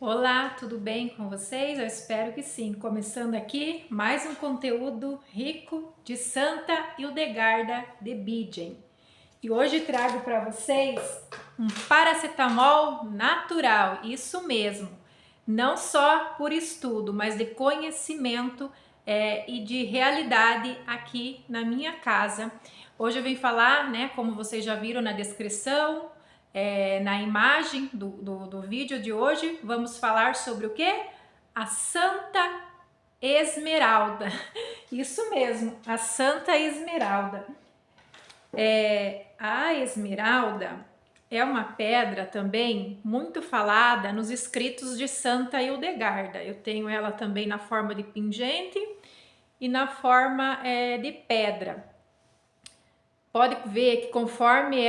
Olá, tudo bem com vocês? Eu espero que sim. Começando aqui mais um conteúdo rico de Santa Hildegarda de Bingen. E hoje trago para vocês um paracetamol natural, isso mesmo. Não só por estudo, mas de conhecimento e de realidade aqui na minha casa. Hoje eu vim falar, né, como vocês já viram na descrição, na imagem do vídeo de hoje, vamos falar sobre o que? A Santa Esmeralda. Isso mesmo, a Santa Esmeralda. A esmeralda é uma pedra também muito falada nos escritos de Santa Hildegarda. Eu tenho ela também na forma de pingente e na forma de pedra. Pode ver que conforme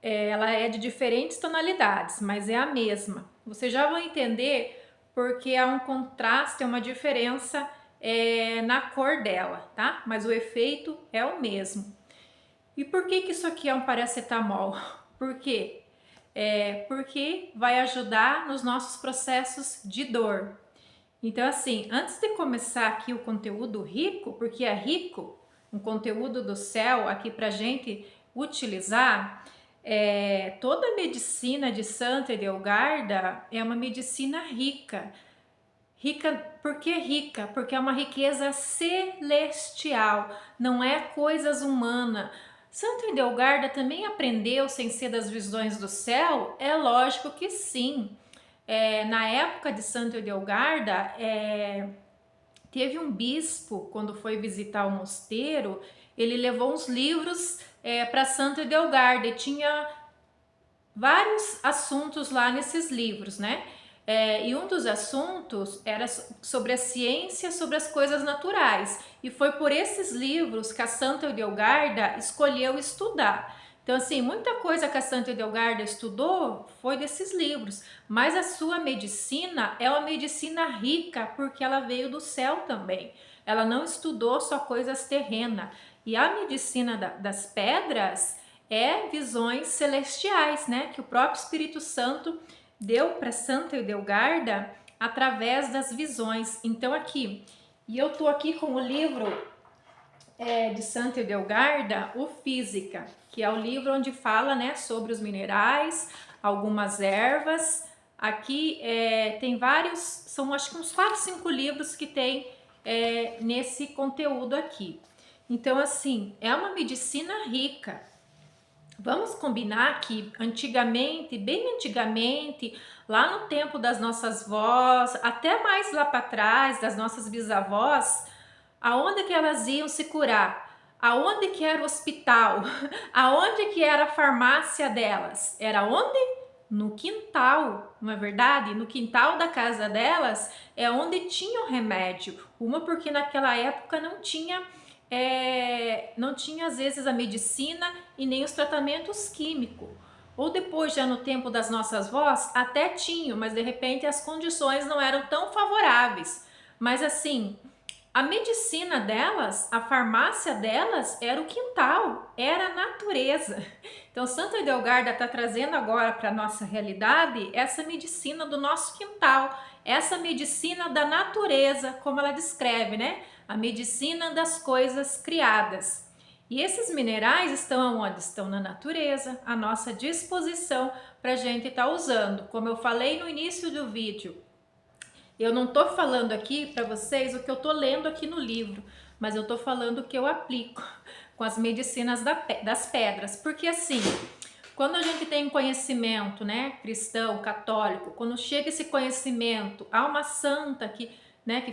ela é de diferentes tonalidades, mas é a mesma. Vocês já vão entender porque há um contraste, uma diferença na cor dela, tá? Mas o efeito é o mesmo. E por que isso aqui é um paracetamol? Por quê? Porque vai ajudar nos nossos processos de dor. Então, assim, antes de começar aqui o conteúdo rico, porque é rico, um conteúdo do céu aqui pra gente utilizar, toda a medicina de Santa Edelgarda é uma medicina rica. Rica, por que rica? Porque é uma riqueza celestial, não é coisas humanas. Santo Edelgarda também aprendeu sem ser das visões do céu? É lógico que sim. Na época de Santo Edelgarda, teve um bispo, quando foi visitar o mosteiro, ele levou uns livros para Santo Edelgarda e tinha vários assuntos lá nesses livros, né? E um dos assuntos era sobre a ciência, sobre as coisas naturais. E foi por esses livros que a Santa Edelgarda escolheu estudar. Então, assim, muita coisa que a Santa Edelgarda estudou foi desses livros. Mas a sua medicina é uma medicina rica, porque ela veio do céu também. Ela não estudou só coisas terrenas. E a medicina das pedras visões celestiais, né? Que o próprio Espírito Santo deu para Santa Edelgarda através das visões. Então aqui, e eu tô aqui com o livro de Santa Edelgarda, o Física, que é o livro onde fala, né, sobre os minerais, algumas ervas. Aqui tem vários, são acho que uns 4, 5 livros que tem nesse conteúdo aqui. Então, assim, é uma medicina rica. Vamos combinar que antigamente, bem antigamente, lá no tempo das nossas vós, até mais lá para trás, das nossas bisavós, aonde que elas iam se curar? Aonde que era o hospital? Aonde que era a farmácia delas? Era onde? No quintal, não é verdade? No quintal da casa delas é onde tinha o remédio. Uma porque naquela época não tinha às vezes a medicina e nem os tratamentos químicos. Ou depois, já no tempo das nossas vós, até tinham, mas de repente as condições não eram tão favoráveis. Mas assim, a medicina delas, a farmácia delas era o quintal, era a natureza. Então, Santa Edelgarda está trazendo agora para a nossa realidade essa medicina do nosso quintal, essa medicina da natureza, como ela descreve, né? A medicina das coisas criadas. E esses minerais estão onde? Estão na natureza, à nossa disposição para a gente estar usando. Como eu falei no início do vídeo, eu não estou falando aqui para vocês o que eu estou lendo aqui no livro, mas eu estou falando o que eu aplico com as medicinas das pedras. Porque assim, quando a gente tem conhecimento, né, cristão, católico, quando chega esse conhecimento, há uma santa que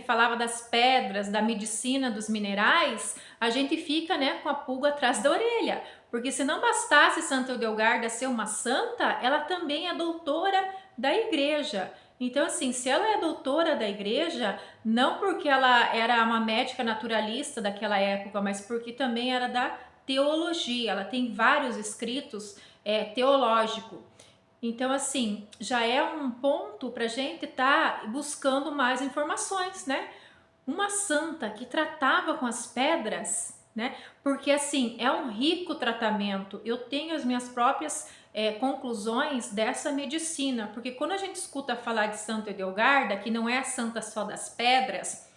falava das pedras, da medicina, dos minerais, a gente fica, né, com a pulga atrás da orelha. Porque se não bastasse Santa Edelgarda ser uma santa, ela também é doutora da igreja. Então, assim, se ela é doutora da igreja, não porque ela era uma médica naturalista daquela época, mas porque também era da teologia. Ela tem vários escritos teológicos. Então, assim, já é um ponto para a gente estar buscando mais informações, né? Uma santa que tratava com as pedras, né? Porque, assim, é um rico tratamento. Eu tenho as minhas próprias conclusões dessa medicina, porque quando a gente escuta falar de Santa Edelgarda, que não é a santa só das pedras,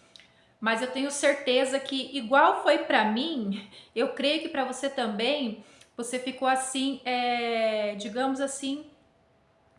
mas eu tenho certeza que igual foi para mim, eu creio que para você também, você ficou assim, digamos assim,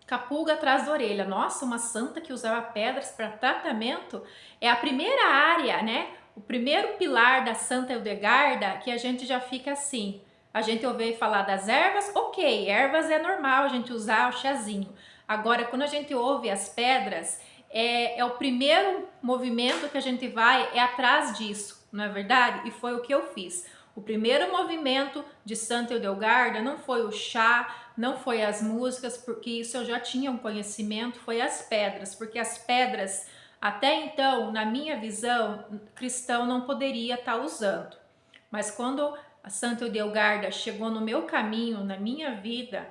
capulga atrás da orelha. Nossa, uma santa que usava pedras para tratamento é a primeira área, né? O primeiro pilar da Santa Edelgarda que a gente já fica assim. A gente ouve falar das ervas, ok, ervas é normal a gente usar o chazinho. Agora, quando a gente ouve as pedras, é o primeiro movimento que a gente vai é atrás disso, não é verdade? E foi o que eu fiz. O primeiro movimento de Santa Edelgarda não foi o chá, não foi as músicas, porque isso eu já tinha um conhecimento, foi as pedras, porque as pedras, até então, na minha visão, cristão não poderia estar usando. Mas quando a Santa Edelgarda chegou no meu caminho, na minha vida,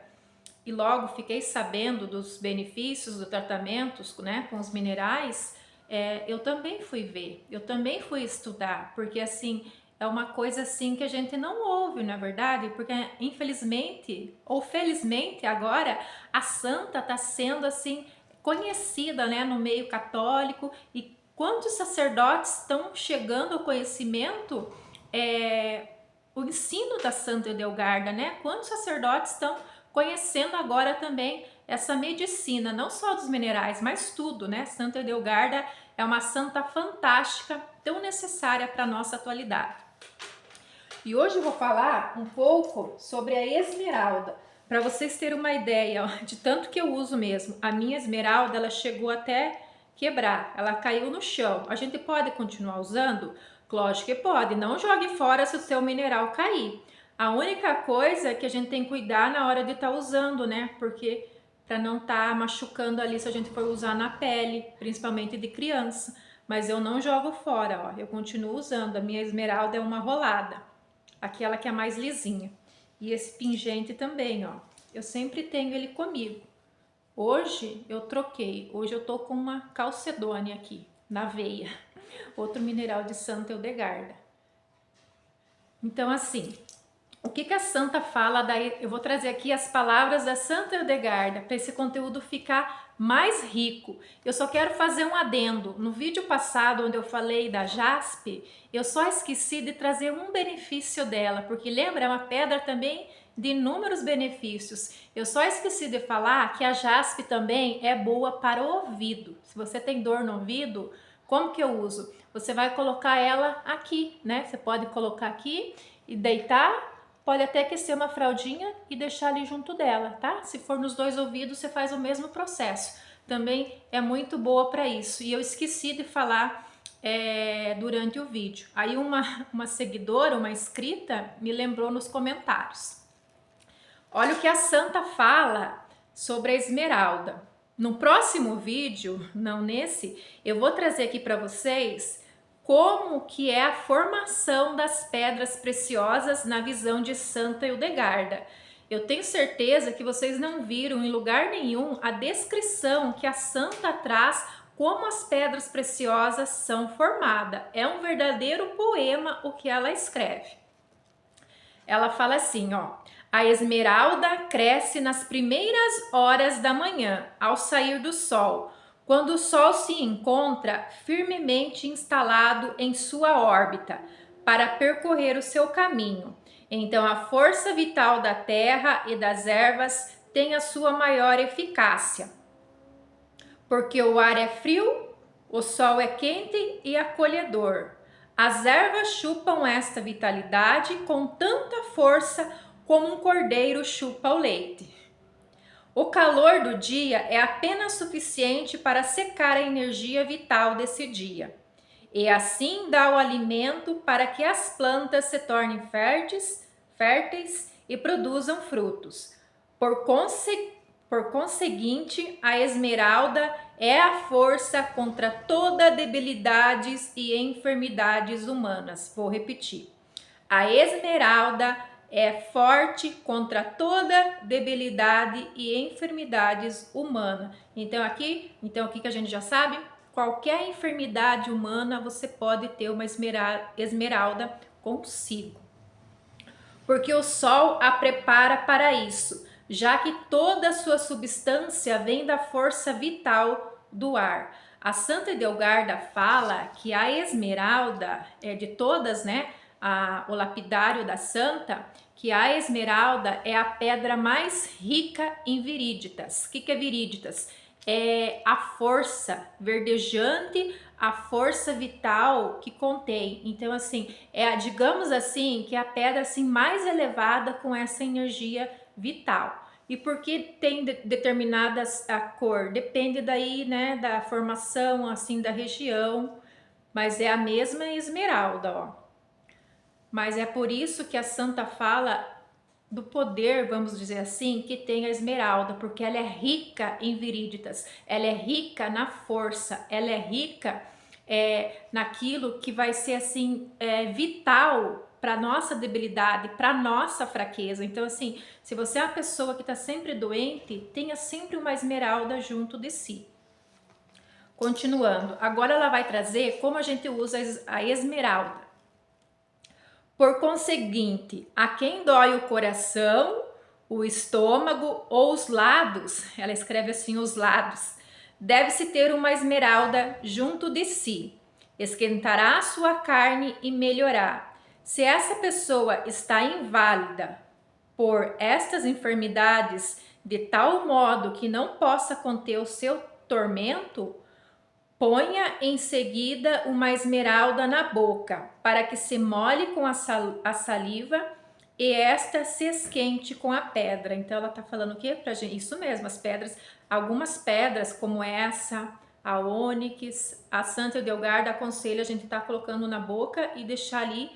e logo fiquei sabendo dos benefícios do tratamento, né, com os minerais, eu também fui ver, eu também fui estudar, porque assim, é uma coisa assim que a gente não ouve, na verdade, porque infelizmente ou felizmente agora a santa está sendo assim conhecida, né, no meio católico, e quantos sacerdotes estão chegando ao conhecimento, o ensino da Santa Edelgarda, né? Quantos sacerdotes estão conhecendo agora também essa medicina, não só dos minerais, mas tudo, né? Santa Edelgarda é uma santa fantástica, tão necessária para a nossa atualidade. E hoje eu vou falar um pouco sobre a esmeralda, para vocês terem uma ideia, ó, de tanto que eu uso mesmo. A minha esmeralda, ela chegou até quebrar, ela caiu no chão. A gente pode continuar usando? Lógico que pode, não jogue fora se o seu mineral cair. A única coisa é que a gente tem que cuidar na hora de estar usando, né? Porque para não estar machucando ali se a gente for usar na pele, principalmente de criança. Mas eu não jogo fora, ó. Eu continuo usando. A minha esmeralda é uma rolada, aquela que é mais lisinha. E esse pingente também, ó. Eu sempre tenho ele comigo. Hoje eu troquei. Hoje eu tô com uma calcedônia aqui na veia. Outro mineral de Santa Edelgarda. Então, assim, o que a santa fala? Eu vou trazer aqui as palavras da Santa Edelgarda para esse conteúdo ficar mais rico. Eu só quero fazer um adendo. No vídeo passado, onde eu falei da jaspe, eu só esqueci de trazer um benefício dela, porque lembra, é uma pedra também de inúmeros benefícios. Eu só esqueci de falar que a jaspe também é boa para o ouvido. Se você tem dor no ouvido, como que eu uso? Você vai colocar ela aqui, né? Você pode colocar aqui e deitar, pode até aquecer uma fraldinha e deixar ali junto dela, tá? Se for nos dois ouvidos, você faz o mesmo processo. Também é muito boa para isso. E eu esqueci de falar durante o vídeo. Aí uma seguidora, uma inscrita, me lembrou nos comentários. Olha o que a santa fala sobre a esmeralda. No próximo vídeo, não nesse, eu vou trazer aqui para vocês como que é a formação das pedras preciosas na visão de Santa Edelgarda. Eu tenho certeza que vocês não viram em lugar nenhum a descrição que a santa traz como as pedras preciosas são formadas. É um verdadeiro poema o que ela escreve. Ela fala assim, ó: a esmeralda cresce nas primeiras horas da manhã, ao sair do sol, quando o sol se encontra firmemente instalado em sua órbita para percorrer o seu caminho. Então a força vital da terra e das ervas tem a sua maior eficácia, porque o ar é frio, o sol é quente e acolhedor. As ervas chupam esta vitalidade com tanta força como um cordeiro chupa o leite. O calor do dia é apenas suficiente para secar a energia vital desse dia, e assim dá o alimento para que as plantas se tornem férteis e produzam frutos. Por conseguinte, a esmeralda é a força contra toda debilidades e enfermidades humanas. Vou repetir. A esmeralda é forte contra toda debilidade e enfermidades humanas. Então aqui que a gente já sabe, qualquer enfermidade humana você pode ter uma esmeralda consigo. Porque o sol a prepara para isso, já que toda a sua substância vem da força vital do ar. A Santa Edelgarda fala que a esmeralda, de todas, né, o lapidário da Santa, que a esmeralda é a pedra mais rica em viríditas. O que é viríditas? É a força verdejante, a força vital que contém. Então, assim, digamos assim, que é a pedra assim mais elevada com essa energia vital. E por que tem determinada a cor? Depende daí, né, da formação, assim, da região, mas é a mesma esmeralda, ó. Mas é por isso que a Santa fala do poder, vamos dizer assim, que tem a esmeralda, porque ela é rica em viríditas, ela é rica na força, ela é rica naquilo que vai ser assim vital para nossa debilidade, para nossa fraqueza. Então, assim, se você é uma pessoa que está sempre doente, tenha sempre uma esmeralda junto de si. Continuando, agora ela vai trazer como a gente usa a esmeralda. Por conseguinte, a quem dói o coração, o estômago ou os lados, ela escreve assim, os lados, deve-se ter uma esmeralda junto de si, esquentará a sua carne e melhorar. Se essa pessoa está inválida por estas enfermidades, de tal modo que não possa conter o seu tormento, ponha em seguida uma esmeralda na boca, para que se molhe com a saliva e esta se esquente com a pedra. Então ela tá falando o quê pra gente? Isso mesmo, as pedras, algumas pedras como essa, a ônix, a Santa Edelgarda aconselha a gente tá colocando na boca e deixar ali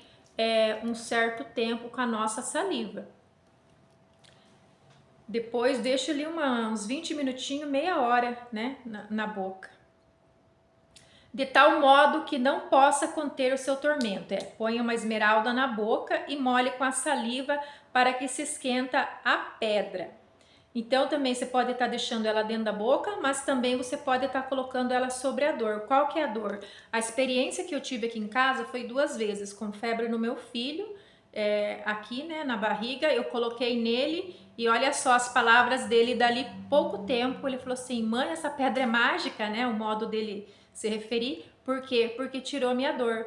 um certo tempo com a nossa saliva. Depois deixa ali uns 20 minutinhos, meia hora, né, na boca. De tal modo que não possa conter o seu tormento. Ponha uma esmeralda na boca e molhe com a saliva para que se esquenta a pedra. Então também você pode estar deixando ela dentro da boca, mas também você pode estar colocando ela sobre a dor. Qual que é a dor? A experiência que eu tive aqui em casa foi 2 vezes, com febre no meu filho, aqui, né, na barriga, eu coloquei nele e olha só as palavras dele, dali pouco tempo, ele falou assim, mãe, essa pedra é mágica, né, o modo dele se referir. Por quê? Porque tirou minha dor.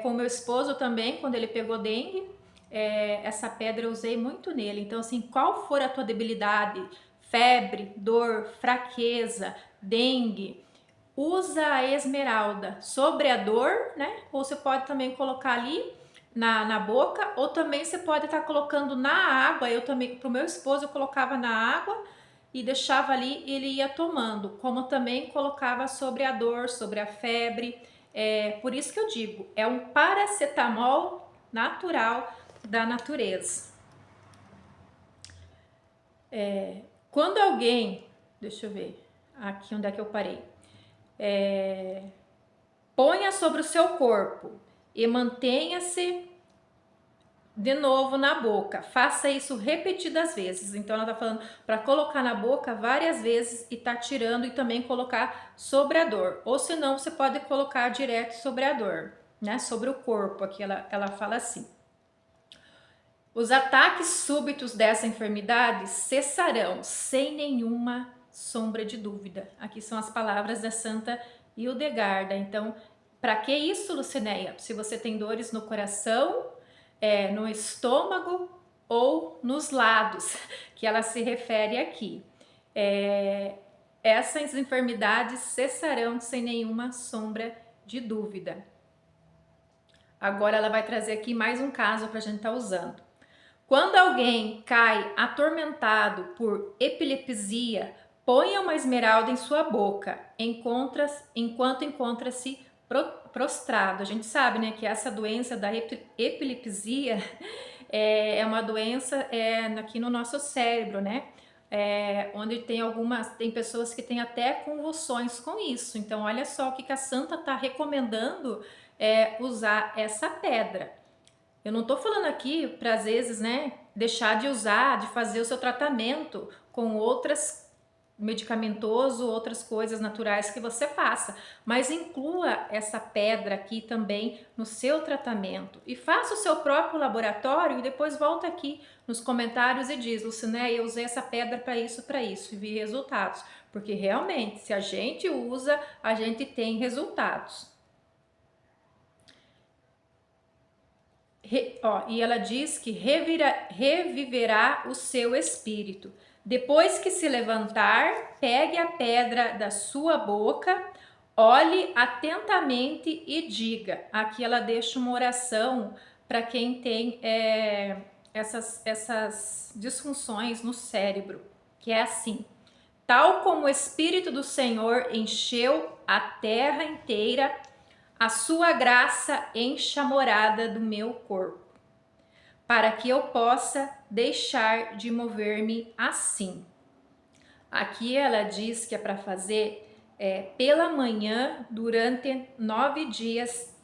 Com meu esposo também, quando ele pegou dengue, essa pedra eu usei muito nele. Então, assim, qual for a tua debilidade, febre, dor, fraqueza, dengue, usa a esmeralda sobre a dor, né? Ou você pode também colocar ali na boca, ou também você pode estar colocando na água. Eu também, pro meu esposo, eu colocava na água e deixava ali e ele ia tomando, como também colocava sobre a dor, sobre a febre. Por isso que eu digo, é um paracetamol natural da natureza. Quando alguém, deixa eu ver, aqui onde é que eu parei, ponha sobre o seu corpo e mantenha-se de novo na boca. Faça isso repetidas vezes. Então ela tá falando para colocar na boca várias vezes e tá tirando e também colocar sobre a dor. Ou senão você pode colocar direto sobre a dor, né? Sobre o corpo. Aqui ela fala assim: os ataques súbitos dessa enfermidade cessarão sem nenhuma sombra de dúvida. Aqui são as palavras da Santa Hildegarda. Então, para que isso, Lucinéia? Se você tem dores no coração, no estômago ou nos lados, que ela se refere aqui. Essas enfermidades cessarão sem nenhuma sombra de dúvida. Agora ela vai trazer aqui mais um caso para a gente estar usando. Quando alguém cai atormentado por epilepsia, ponha uma esmeralda em sua boca, enquanto encontra-se prostrado. A gente sabe, né, que essa doença da epilepsia é uma doença aqui no nosso cérebro, né? Onde tem pessoas que têm até convulsões com isso. Então, olha só o que a Santa está recomendando usar essa pedra. Eu não tô falando aqui para às vezes, né, deixar de usar, de fazer o seu tratamento com outras medicamentoso, outras coisas naturais que você faça, mas inclua essa pedra aqui também no seu tratamento e faça o seu próprio laboratório e depois volta aqui nos comentários e diz: Lucinéia, eu usei essa pedra para isso e vi resultados, porque realmente se a gente usa, a gente tem resultados. E ela diz que reviverá o seu espírito. Depois que se levantar, pegue a pedra da sua boca, olhe atentamente e diga. Aqui ela deixa uma oração para quem tem essas disfunções no cérebro, que é assim: tal como o Espírito do Senhor encheu a terra inteira, a sua graça encha a morada do meu corpo, para que eu possa deixar de mover-me assim. Aqui ela diz que é para fazer pela manhã durante 9 dias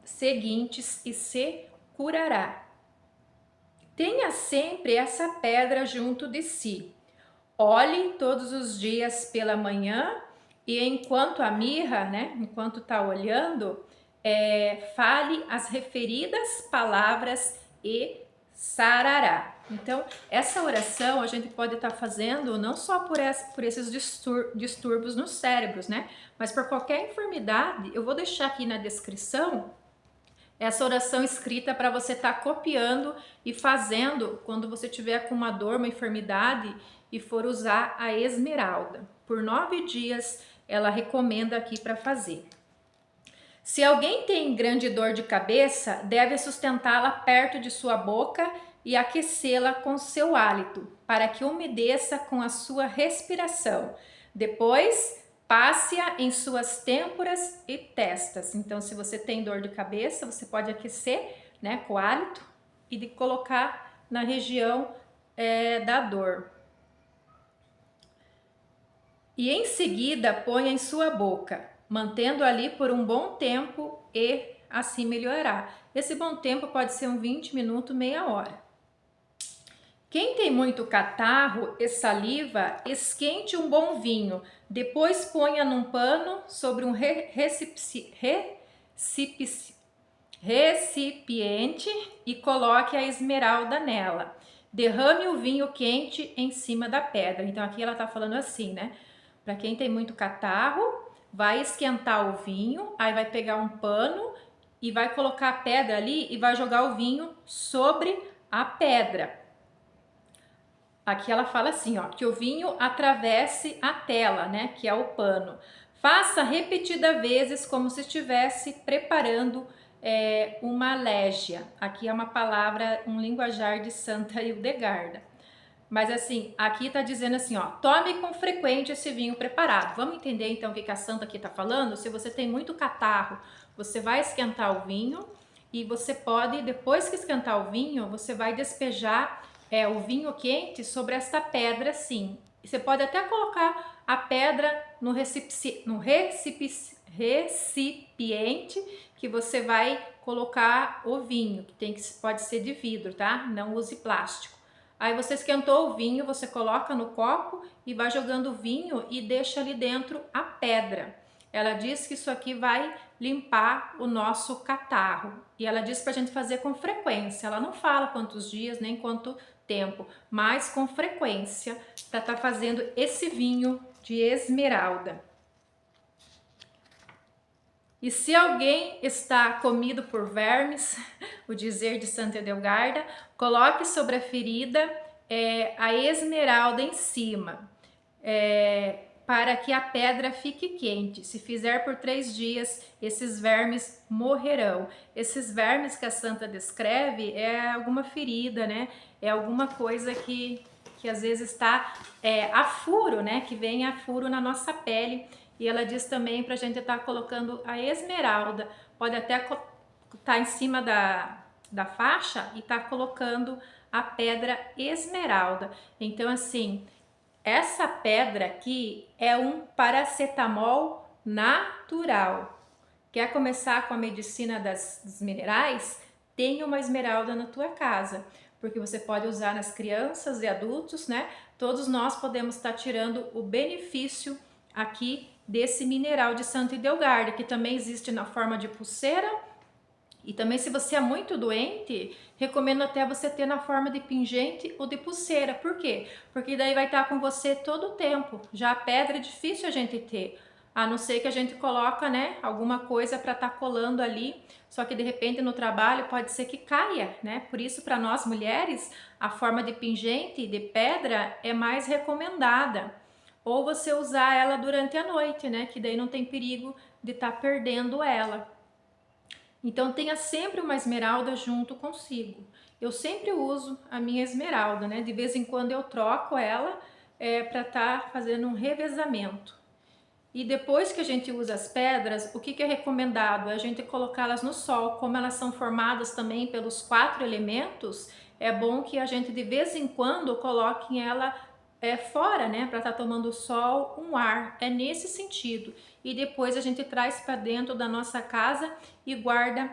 seguintes e se curará. Tenha sempre essa pedra junto de si. Olhe todos os dias pela manhã e enquanto a mirra, né, enquanto está olhando, fale as referidas palavras e sarará. Então, essa oração a gente pode estar fazendo não só por esses distúrbios nos cérebros, né, mas por qualquer enfermidade. Eu vou deixar aqui na descrição essa oração escrita para você estar copiando e fazendo quando você tiver com uma dor, uma enfermidade e for usar a esmeralda. Por 9 dias ela recomenda aqui para fazer. Se alguém tem grande dor de cabeça, deve sustentá-la perto de sua boca e aquecê-la com seu hálito, para que umedeça com a sua respiração. Depois, passe-a em suas têmporas e testas. Então, se você tem dor de cabeça, você pode aquecer, né, com o hálito e de colocar na região da dor. E em seguida, ponha em sua boca, mantendo ali por um bom tempo e assim melhorará. Esse bom tempo pode ser 20 minutos, meia hora. Quem tem muito catarro e saliva, esquente um bom vinho, depois ponha num pano sobre um recipiente e coloque a esmeralda nela. Derrame o vinho quente em cima da pedra. Então aqui ela tá falando assim, né? Para quem tem muito catarro, vai esquentar o vinho, aí vai pegar um pano e vai colocar a pedra ali e vai jogar o vinho sobre a pedra. Aqui ela fala assim, ó, que o vinho atravesse a tela, né, que é o pano. Faça repetidas vezes como se estivesse preparando uma légia. Aqui é uma palavra, um linguajar de Santa Hildegarda. Mas assim, aqui tá dizendo assim, ó, tome com frequência esse vinho preparado. Vamos entender então o que a Santa aqui tá falando? Se você tem muito catarro, você vai esquentar o vinho e você pode, depois que esquentar o vinho, você vai despejar o vinho quente sobre esta pedra assim. E você pode até colocar a pedra no recipiente que você vai colocar o vinho, que pode ser de vidro, tá? Não use plástico. Aí você esquentou o vinho, você coloca no copo e vai jogando o vinho e deixa ali dentro a pedra. Ela diz que isso aqui vai limpar o nosso catarro. E ela diz pra gente fazer com frequência. Ela não fala quantos dias nem quanto tempo, mas com frequência para estar fazendo esse vinho de esmeralda. E se alguém está comido por vermes, o dizer de Santa Hildegarda, coloque sobre a ferida a esmeralda em cima, para que a pedra fique quente. Se fizer por 3 dias, esses vermes morrerão. Esses vermes que a Santa descreve é alguma ferida, né? É alguma coisa que às vezes está a furo, né? Que vem a furo na nossa pele. E ela diz também para a gente estar colocando a esmeralda. Pode até estar em cima da faixa e estar colocando a pedra esmeralda. Então, assim, essa pedra aqui é um paracetamol natural. Quer começar com a medicina dos minerais? Tenha uma esmeralda na tua casa. porque você pode usar nas crianças e adultos, né? Todos nós podemos estar tirando o benefício aqui desse mineral de Santa Idelgarda, que também existe na forma de pulseira. E também, se você é muito doente, recomendo até você ter na forma de pingente ou de pulseira. Por quê? Porque daí vai estar com você todo o tempo. Já a pedra é difícil a gente ter, a não ser que a gente coloca, né, alguma coisa para estar colando ali. Só que de repente no trabalho pode ser que caia, né? Por isso, para nós mulheres, a forma de pingente de pedra é mais recomendada. Ou você usar ela durante a noite, né? Que daí não tem perigo de estar perdendo ela. Então tenha sempre uma esmeralda junto consigo. Eu sempre uso a minha esmeralda, né? De vez em quando eu troco ela para estar fazendo um revezamento. E depois que a gente usa as pedras, o que é recomendado? É a gente colocá-las no sol. Como elas são formadas também pelos 4 elementos, é bom que a gente de vez em quando coloque ela fora, né, para estar tomando sol, um ar. É nesse sentido. E depois a gente traz para dentro da nossa casa e guarda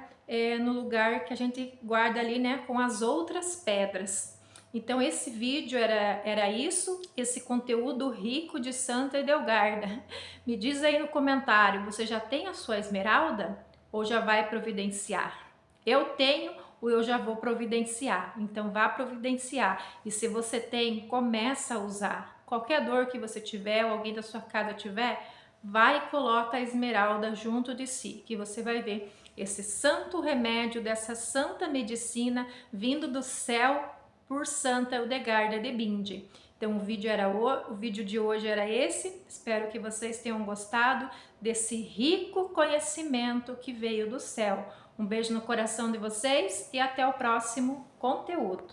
no lugar que a gente guarda ali, né, com as outras pedras. Então esse vídeo era isso, esse conteúdo rico de Santa Idelgarda. Me diz aí no comentário, você já tem a sua esmeralda ou já vai providenciar? Eu tenho ou eu já vou providenciar, então vá providenciar. E se você tem, começa a usar. Qualquer dor que você tiver ou alguém da sua casa tiver, vai e coloca a esmeralda junto de si, que você vai ver esse santo remédio, dessa santa medicina vindo do céu por Santa Idelgarda de Bindi. Então o vídeo de hoje era esse, espero que vocês tenham gostado desse rico conhecimento que veio do céu. Um beijo no coração de vocês e até o próximo conteúdo.